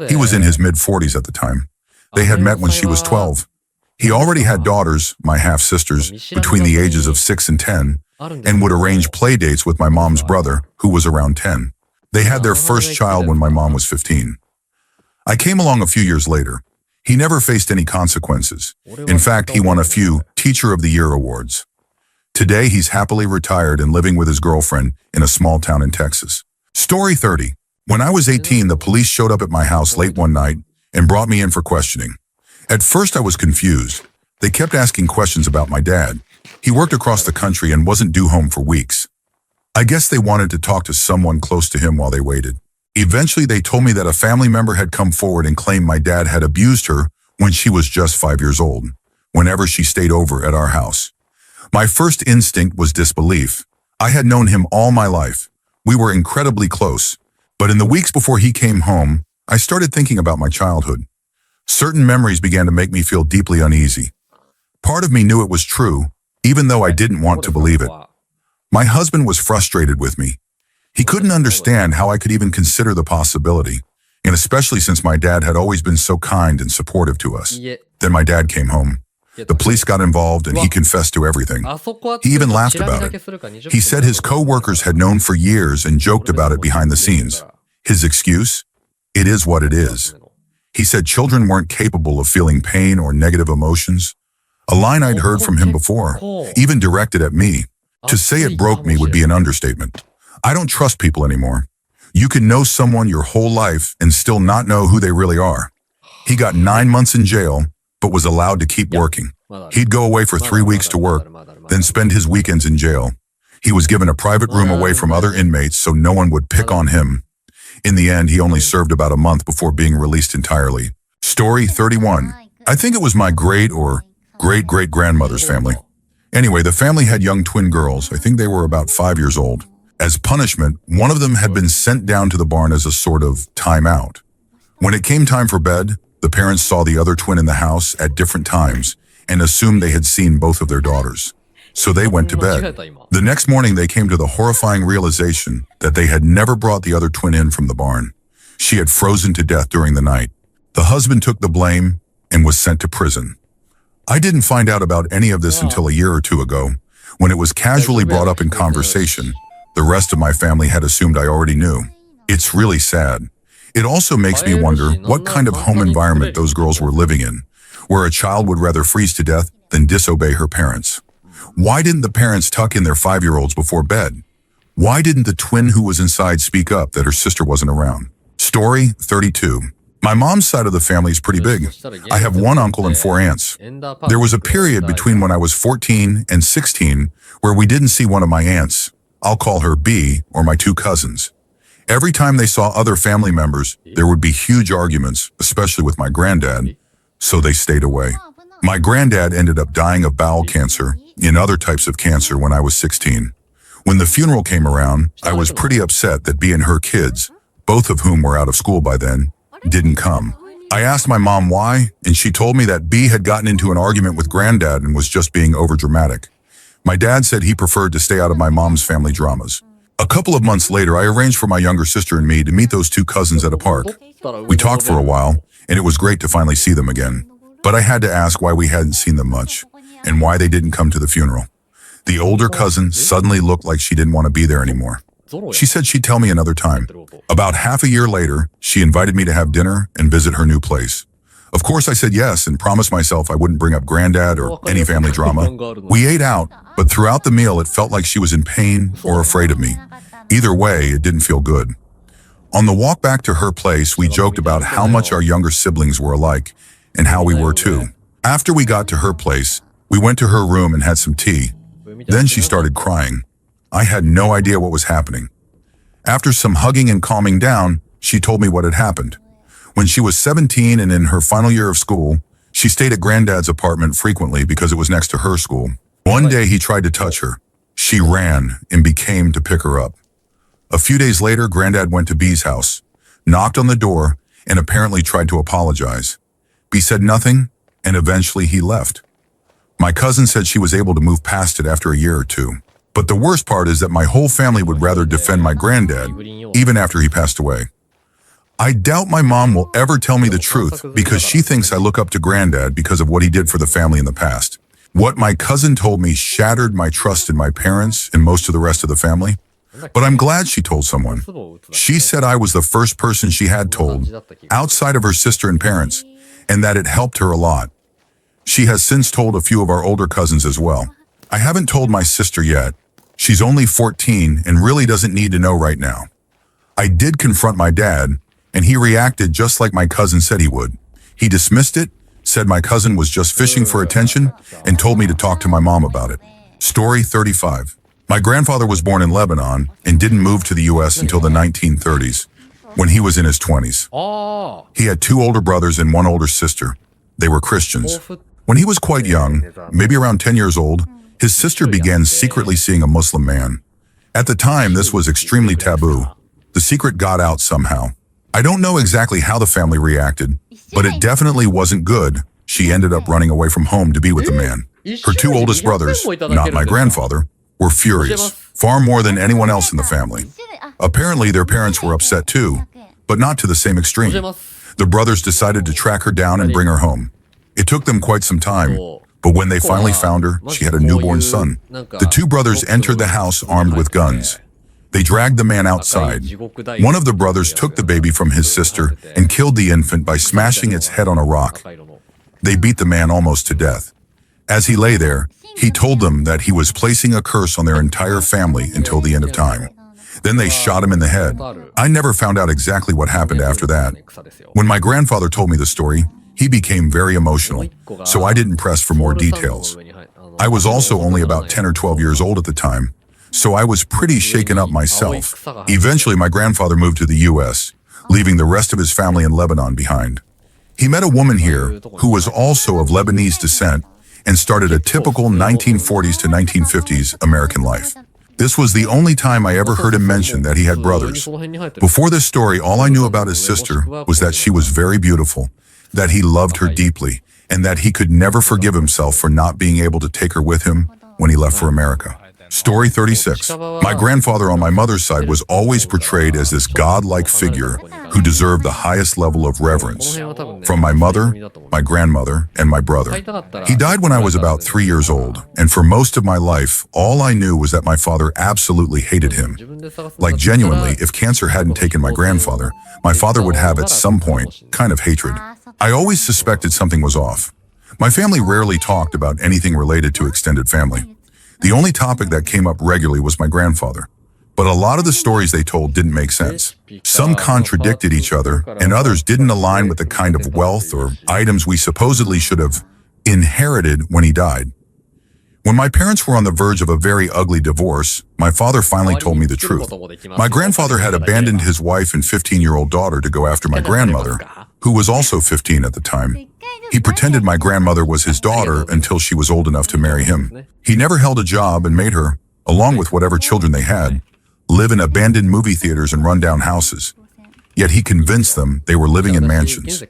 He was in his mid-40s at the time. They had met when she was 12. He already had daughters, my half-sisters, between the ages of 6 and 10, and would arrange play dates with my mom's brother, who was around 10. They had their first child when my mom was 15. I came along a few years later. He never faced any consequences. In fact, he won a few Teacher of the Year awards. Today, he's happily retired and living with his girlfriend in a small town in Texas. Story 30. When I was 18, the police showed up at my house late one night and brought me in for questioning. At first, I was confused. They kept asking questions about my dad. He worked across the country and wasn't due home for weeks. I guess they wanted to talk to someone close to him while they waited. Eventually, they told me that a family member had come forward and claimed my dad had abused her when she was just 5 years old, whenever she stayed over at our house. My first instinct was disbelief. I had known him all my life. We were incredibly close. But in the weeks before he came home, I started thinking about my childhood. Certain memories began to make me feel deeply uneasy. Part of me knew it was true, even though I didn't want to believe it. My husband was frustrated with me. He couldn't understand how I could even consider the possibility, and especially since my dad had always been so kind and supportive to us. Then my dad came home. The police got involved and he confessed to everything. He even laughed about it. He said his co-workers had known for years and joked about it behind the scenes. His excuse? It is what it is. He said children weren't capable of feeling pain or negative emotions. A line I'd heard from him before, even directed at me. To say it broke me would be an understatement. I don't trust people anymore. You can know someone your whole life and still not know who they really are. He got 9 months in jail, but was allowed to keep working. He'd go away for 3 weeks to work, then spend his weekends in jail. He was given a private room away from other inmates so no one would pick on him. In the end, he only served about a month before being released entirely. Story 31. I think it was my great or great-great-grandmother's family. Anyway, the family had young twin girls. I think they were about 5 years old. As punishment, one of them had been sent down to the barn as a sort of timeout. When it came time for bed, the parents saw the other twin in the house at different times and assumed they had seen both of their daughters. So they went to bed. The next morning, they came to the horrifying realization that they had never brought the other twin in from the barn. She had frozen to death during the night. The husband took the blame and was sent to prison. I didn't find out about any of this until a year or two ago, when it was casually brought up in conversation. The rest of my family had assumed I already knew. It's really sad. It also makes me wonder what kind of home environment those girls were living in, where a child would rather freeze to death than disobey her parents. Why didn't the parents tuck in their 5-year-olds before bed? Why didn't the twin who was inside speak up that her sister wasn't around? Story 32. My mom's side of the family is pretty big. I have 1 uncle and 4 aunts. There was a period between when I was 14 and 16 where we didn't see one of my aunts. I'll call her B, or my 2 cousins. Every time they saw other family members, there would be huge arguments, especially with my granddad, so they stayed away. My granddad ended up dying of bowel cancer and other types of cancer when I was 16. When the funeral came around, I was pretty upset that B and her kids, both of whom were out of school by then, didn't come. I asked my mom why, and she told me that B had gotten into an argument with granddad and was just being overdramatic. My dad said he preferred to stay out of my mom's family dramas. A couple of months later, I arranged for my younger sister and me to meet those 2 cousins at a park. We talked for a while, and it was great to finally see them again. But I had to ask why we hadn't seen them much, and why they didn't come to the funeral. The older cousin suddenly looked like she didn't want to be there anymore. She said she'd tell me another time. About half a year later, she invited me to have dinner and visit her new place. Of course, I said yes and promised myself I wouldn't bring up granddad or any family drama. We ate out, but throughout the meal, it felt like she was in pain or afraid of me. Either way, it didn't feel good. On the walk back to her place, we joked about how much our younger siblings were alike and how we were too. After we got to her place, we went to her room and had some tea. Then she started crying. I had no idea what was happening. After some hugging and calming down, she told me what had happened. When she was 17 and in her final year of school, she stayed at granddad's apartment frequently because it was next to her school. One day he tried to touch her. She ran and came to pick her up. A few days later, granddad went to B's house, knocked on the door, and apparently tried to apologize. B said nothing, and eventually he left. My cousin said she was able to move past it after a year or 2. But the worst part is that my whole family would rather defend my granddad, even after he passed away. I doubt my mom will ever tell me the truth because she thinks I look up to granddad because of what he did for the family in the past. What my cousin told me shattered my trust in my parents and most of the rest of the family. But I'm glad she told someone. She said I was the first person she had told, outside of her sister and parents, and that it helped her a lot. She has since told a few of our older cousins as well. I haven't told my sister yet. She's only 14 and really doesn't need to know right now. I did confront my dad, and he reacted just like my cousin said he would. He dismissed it, said my cousin was just fishing for attention, and told me to talk to my mom about it. Story 35. My grandfather was born in Lebanon and didn't move to the U.S. until the 1930s, when he was in his 20s. He had 2 older brothers and 1 older sister. They were Christians. When he was quite young, maybe around 10 years old, his sister began secretly seeing a Muslim man. At the time, this was extremely taboo. The secret got out somehow. I don't know exactly how the family reacted, but it definitely wasn't good. She ended up running away from home to be with the man. Her 2 oldest brothers, not my grandfather, were furious, far more than anyone else in the family. Apparently, their parents were upset too, but not to the same extreme. The brothers decided to track her down and bring her home. It took them quite some time, but when they finally found her, she had a newborn son. The 2 brothers entered the house armed with guns. They dragged the man outside. One of the brothers took the baby from his sister and killed the infant by smashing its head on a rock. They beat the man almost to death. As he lay there, he told them that he was placing a curse on their entire family until the end of time. Then they shot him in the head. I never found out exactly what happened after that. When my grandfather told me the story, he became very emotional, so I didn't press for more details. I was also only about 10 or 12 years old at the time, so I was pretty shaken up myself. Eventually, my grandfather moved to the U.S., leaving the rest of his family in Lebanon behind. He met a woman here who was also of Lebanese descent and started a typical 1940s to 1950s American life. This was the only time I ever heard him mention that he had brothers. Before this story, all I knew about his sister was that she was very beautiful, that he loved her deeply, and that he could never forgive himself for not being able to take her with him when he left for America. Story 36. My grandfather on my mother's side was always portrayed as this godlike figure who deserved the highest level of reverence from my mother, my grandmother, and my brother. He died when I was about 3 years old, and for most of my life, all I knew was that my father absolutely hated him. Like genuinely, if cancer hadn't taken my grandfather, my father would have at some point kind of hatred. I always suspected something was off. My family rarely talked about anything related to extended family. The only topic that came up regularly was my grandfather. But a lot of the stories they told didn't make sense. Some contradicted each other, and others didn't align with the kind of wealth or items we supposedly should have inherited when he died. When my parents were on the verge of a very ugly divorce, my father finally told me the truth. My grandfather had abandoned his wife and 15-year-old daughter to go after my grandmother, who was also 15 at the time. He pretended my grandmother was his daughter until she was old enough to marry him. He never held a job and made her, along with whatever children they had, live in abandoned movie theaters and rundown houses. Yet he convinced them they were living in mansions.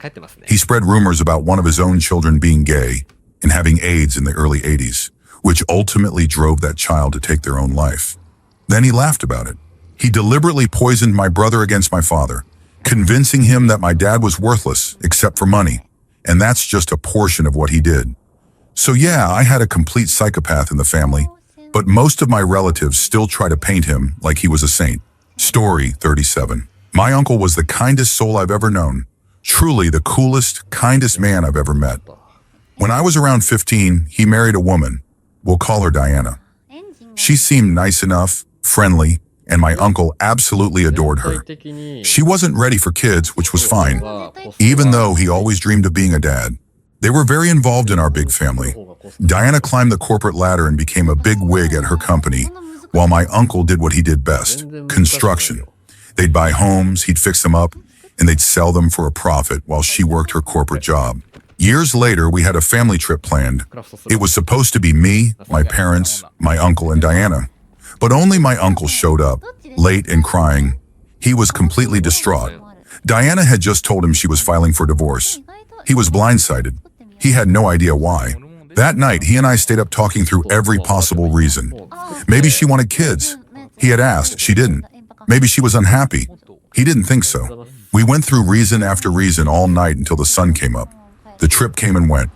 He spread rumors about one of his own children being gay and having AIDS in the early 80s, which ultimately drove that child to take their own life. Then he laughed about it. He deliberately poisoned my brother against my father, convincing him that my dad was worthless except for money. And that's just a portion of what he did. So yeah, I had a complete psychopath in the family, but most of my relatives still try to paint him like he was a saint. Story 37. My uncle was the kindest soul I've ever known. Truly the coolest, kindest man I've ever met. When I was around 15, he married a woman. We'll call her Diana. She seemed nice enough, friendly, and my uncle absolutely adored her. She wasn't ready for kids, which was fine, even though he always dreamed of being a dad. They were very involved in our big family. Diana climbed the corporate ladder and became a big wig at her company, while my uncle did what he did best, construction. They'd buy homes, he'd fix them up, and they'd sell them for a profit while she worked her corporate job. Years later, we had a family trip planned. It was supposed to be me, my parents, my uncle, and Diana. But only my uncle showed up, late and crying. He was completely distraught. Diana had just told him she was filing for divorce. He was blindsided. He had no idea why. That night, he and I stayed up talking through every possible reason. Maybe she wanted kids. He had asked, she didn't. Maybe she was unhappy. He didn't think so. We went through reason after reason all night until the sun came up. The trip came and went.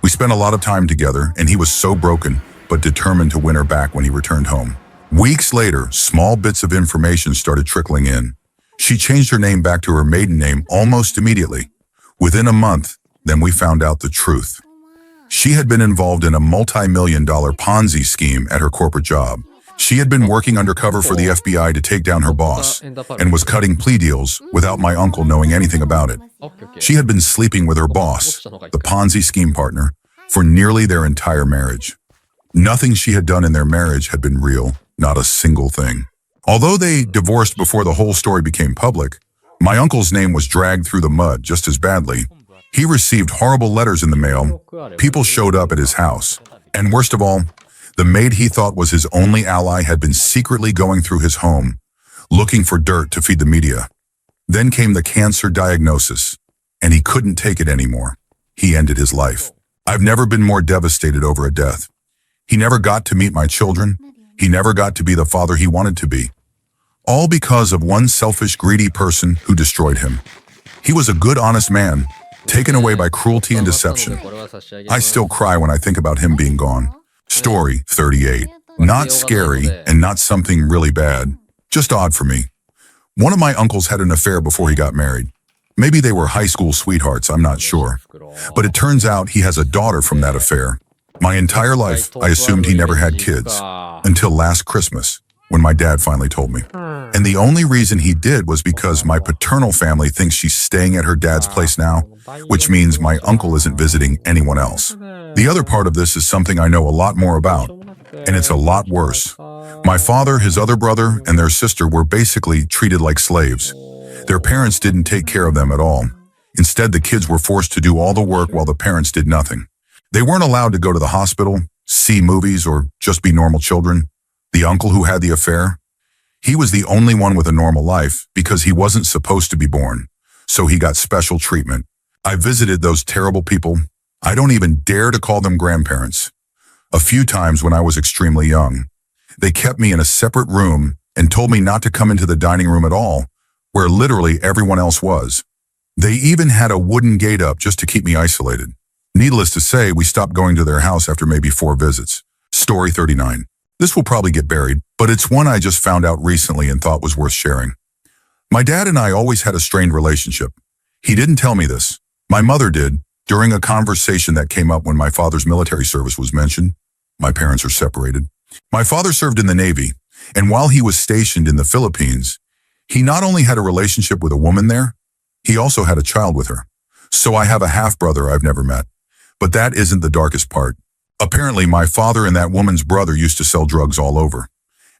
We spent a lot of time together, and he was so broken, but determined to win her back when he returned home. Weeks later, small bits of information started trickling in. She changed her name back to her maiden name almost immediately. Within a month, then we found out the truth. She had been involved in a multi-million-dollar Ponzi scheme at her corporate job. She had been working undercover for the FBI to take down her boss and was cutting plea deals without my uncle knowing anything about it. She had been sleeping with her boss, the Ponzi scheme partner, for nearly their entire marriage. Nothing she had done in their marriage had been real. Not a single thing. Although they divorced before the whole story became public, my uncle's name was dragged through the mud just as badly. He received horrible letters in the mail. People showed up at his house. And worst of all, the maid he thought was his only ally had been secretly going through his home, looking for dirt to feed the media. Then came the cancer diagnosis, and he couldn't take it anymore. He ended his life. I've never been more devastated over a death. He never got to meet my children. He never got to be the father he wanted to be. All because of one selfish, greedy person who destroyed him. He was a good, honest man, taken away by cruelty and deception. I still cry when I think about him being gone. Story 38. Not scary and not something really bad, just odd for me. One of my uncles had an affair before he got married. Maybe they were high school sweethearts, I'm not sure. But it turns out he has a daughter from that affair. My entire life, I assumed he never had kids, until last Christmas, when my dad finally told me. And the only reason he did was because my paternal family thinks she's staying at her dad's place now, which means my uncle isn't visiting anyone else. The other part of this is something I know a lot more about, and it's a lot worse. My father, his other brother, and their sister were basically treated like slaves. Their parents didn't take care of them at all. Instead, the kids were forced to do all the work while the parents did nothing. They weren't allowed to go to the hospital, see movies, or just be normal children. The uncle who had the affair, he was the only one with a normal life because he wasn't supposed to be born, so he got special treatment. I visited those terrible people. I don't even dare to call them grandparents. a few times when I was extremely young. They kept me in a separate room and told me not to come into the dining room at all, where literally everyone else was. They even had a wooden gate up just to keep me isolated. Needless to say, we stopped going to their house after maybe 4 visits. Story 39. This will probably get buried, but it's one I just found out recently and thought was worth sharing. My dad and I always had a strained relationship. He didn't tell me this. My mother did, during a conversation that came up when my father's military service was mentioned. My parents are separated. My father served in the Navy, and while he was stationed in the Philippines, he not only had a relationship with a woman there, he also had a child with her. So I have a half-brother I've never met. But that isn't the darkest part. Apparently, my father and that woman's brother used to sell drugs all over.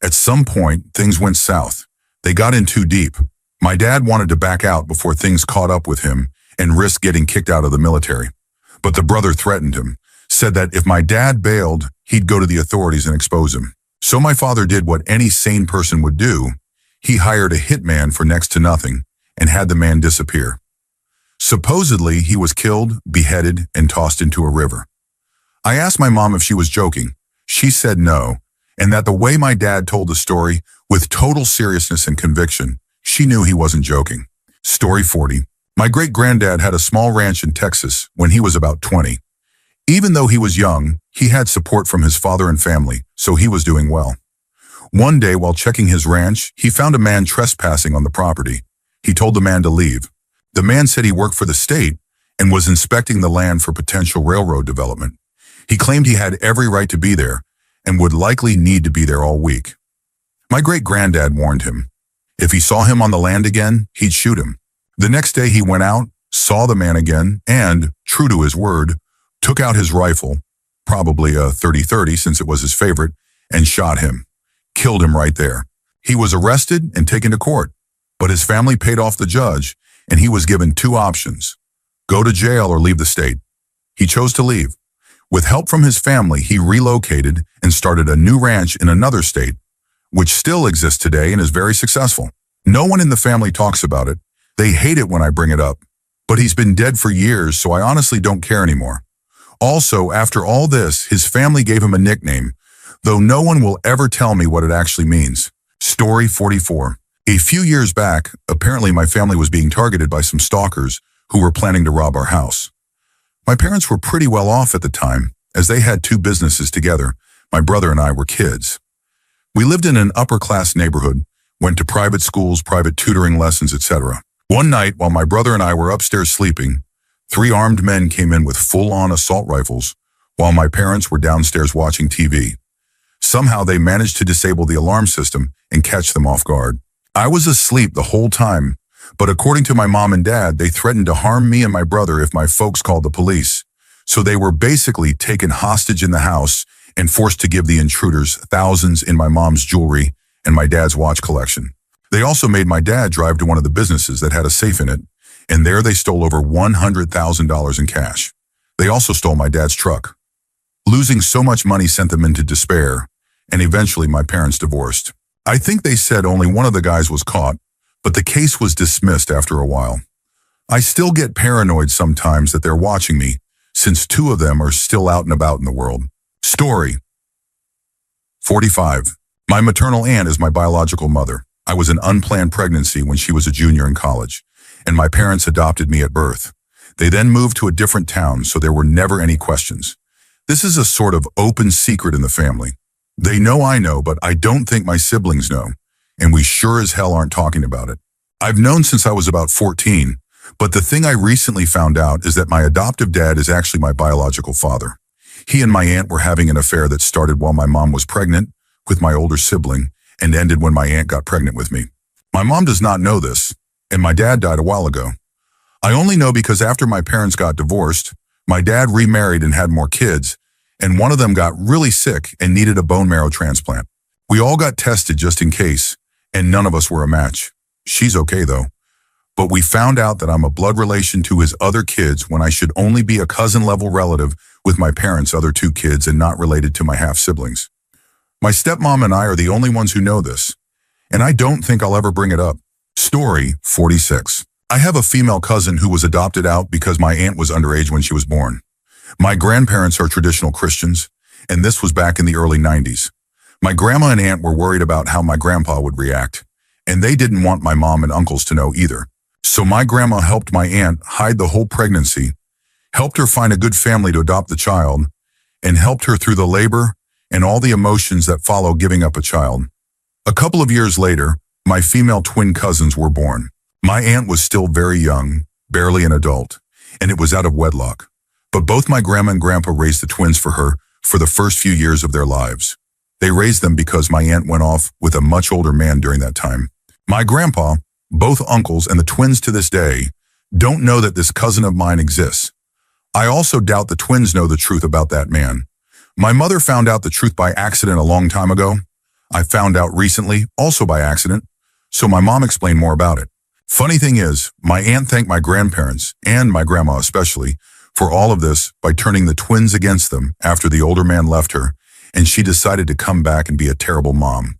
At some point, things went south. They got in too deep. My dad wanted to back out before things caught up with him and risk getting kicked out of the military. But the brother threatened him, said that if my dad bailed, he'd go to the authorities and expose him. So my father did what any sane person would do. He hired a hitman for next to nothing and had the man disappear. Supposedly, he was killed, beheaded, and tossed into a river. I asked my mom if she was joking. She said no, and that the way my dad told the story, with total seriousness and conviction, she knew he wasn't joking. Story 40. My great-granddad had a small ranch in Texas when he was about 20. Even though he was young, he had support from his father and family, so he was doing well. One day, while checking his ranch, he found a man trespassing on the property. He told the man to leave. The man said he worked for the state and was inspecting the land for potential railroad development. He claimed he had every right to be there and would likely need to be there all week. My great-granddad warned him. If he saw him on the land again, he'd shoot him. The next day he went out, saw the man again, and, true to his word, took out his rifle, probably a .30-30 since it was his favorite, and shot him. Killed him right there. He was arrested and taken to court, but his family paid off the judge, and he was given 2 options: go to jail or leave the state. He chose to leave. With help from his family, he relocated and started a new ranch in another state, which still exists today and is very successful. No one in the family talks about it. They hate it when I bring it up. But he's been dead for years, so I honestly don't care anymore. Also, after all this, his family gave him a nickname, though no one will ever tell me what it actually means. Story 44. A few years back, apparently my family was being targeted by some stalkers who were planning to rob our house. My parents were pretty well off at the time, as they had 2 businesses together. My brother and I were kids. We lived in an upper-class neighborhood, went to private schools, private tutoring lessons, etc. One night, while my brother and I were upstairs sleeping, 3 armed men came in with full-on assault rifles, while my parents were downstairs watching TV. Somehow they managed to disable the alarm system and catch them off guard. I was asleep the whole time, but according to my mom and dad, they threatened to harm me and my brother if my folks called the police. So they were basically taken hostage in the house and forced to give the intruders thousands in my mom's jewelry and my dad's watch collection. They also made my dad drive to one of the businesses that had a safe in it, and there they stole over $100,000 in cash. They also stole my dad's truck. Losing so much money sent them into despair, and eventually my parents divorced. I think they said only one of the guys was caught, but the case was dismissed after a while. I still get paranoid sometimes that they're watching me, since 2 of them are still out and about in the world. Story 45. My maternal aunt is my biological mother. I was an unplanned pregnancy when she was a junior in college, and my parents adopted me at birth. They then moved to a different town, so there were never any questions. This is a sort of open secret in the family. They know I know, but I don't think my siblings know, and we sure as hell aren't talking about it. I've known since I was about 14, but the thing I recently found out is that my adoptive dad is actually my biological father. He and my aunt were having an affair that started while my mom was pregnant with my older sibling and ended when my aunt got pregnant with me. My mom does not know this, and my dad died a while ago. I only know because after my parents got divorced, my dad remarried and had more kids, and one of them got really sick and needed a bone marrow transplant. We all got tested just in case, and none of us were a match. She's okay though. But we found out that I'm a blood relation to his other kids when I should only be a cousin-level relative with my parents' other 2 kids and not related to my half-siblings. My stepmom and I are the only ones who know this, and I don't think I'll ever bring it up. Story 46. I have a female cousin who was adopted out because my aunt was underage when she was born. My grandparents are traditional Christians, and this was back in the early 90s. My grandma and aunt were worried about how my grandpa would react, and they didn't want my mom and uncles to know either. So my grandma helped my aunt hide the whole pregnancy, helped her find a good family to adopt the child, and helped her through the labor and all the emotions that follow giving up a child. A couple of years later, my female twin cousins were born. My aunt was still very young, barely an adult, and it was out of wedlock. But both my grandma and grandpa raised the twins for her for the first few years of their lives. They raised them because my aunt went off with a much older man during that time. My grandpa, both uncles, and the twins to this day don't know that this cousin of mine exists. I also doubt the twins know the truth about that man. My mother found out the truth by accident a long time ago. I found out recently, also by accident, so my mom explained more about it. Funny thing is, my aunt thanked my grandparents, and my grandma especially, for all of this by turning the twins against them after the older man left her, and she decided to come back and be a terrible mom.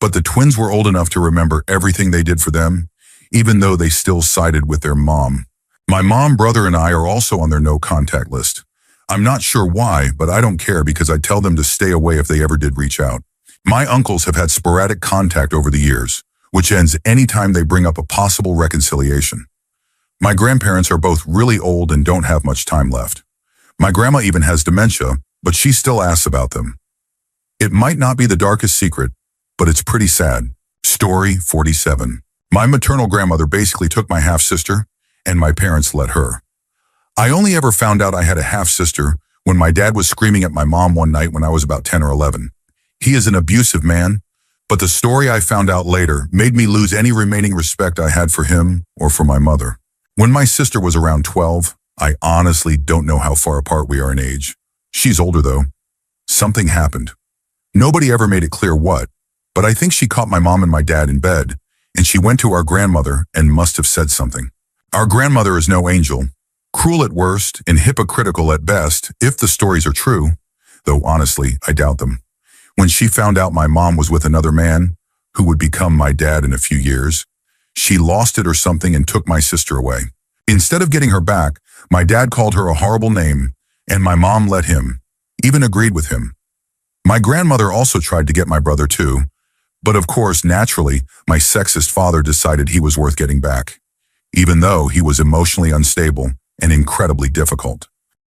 But the twins were old enough to remember everything they did for them, even though they still sided with their mom. My mom, brother, and I are also on their no-contact list. I'm not sure why, but I don't care because I tell them to stay away if they ever did reach out. My uncles have had sporadic contact over the years, which ends anytime they bring up a possible reconciliation. My grandparents are both really old and don't have much time left. My grandma even has dementia, but she still asks about them. It might not be the darkest secret, but it's pretty sad. Story 47. My maternal grandmother basically took my half-sister, and my parents let her. I only ever found out I had a half-sister when my dad was screaming at my mom one night when I was about 10 or 11. He is an abusive man, but the story I found out later made me lose any remaining respect I had for him or for my mother. When my sister was around 12, I honestly don't know how far apart we are in age. She's older though. Something happened. Nobody ever made it clear what, but I think she caught my mom and my dad in bed, and she went to our grandmother and must have said something. Our grandmother is no angel, cruel at worst and hypocritical at best if the stories are true, though honestly, I doubt them. When she found out my mom was with another man, who would become my dad in a few years, she lost it or something and took my sister away. Instead of getting her back, my dad called her a horrible name, and my mom let him, even agreed with him. My grandmother also tried to get my brother too, but of course, naturally, my sexist father decided he was worth getting back, even though he was emotionally unstable and incredibly difficult.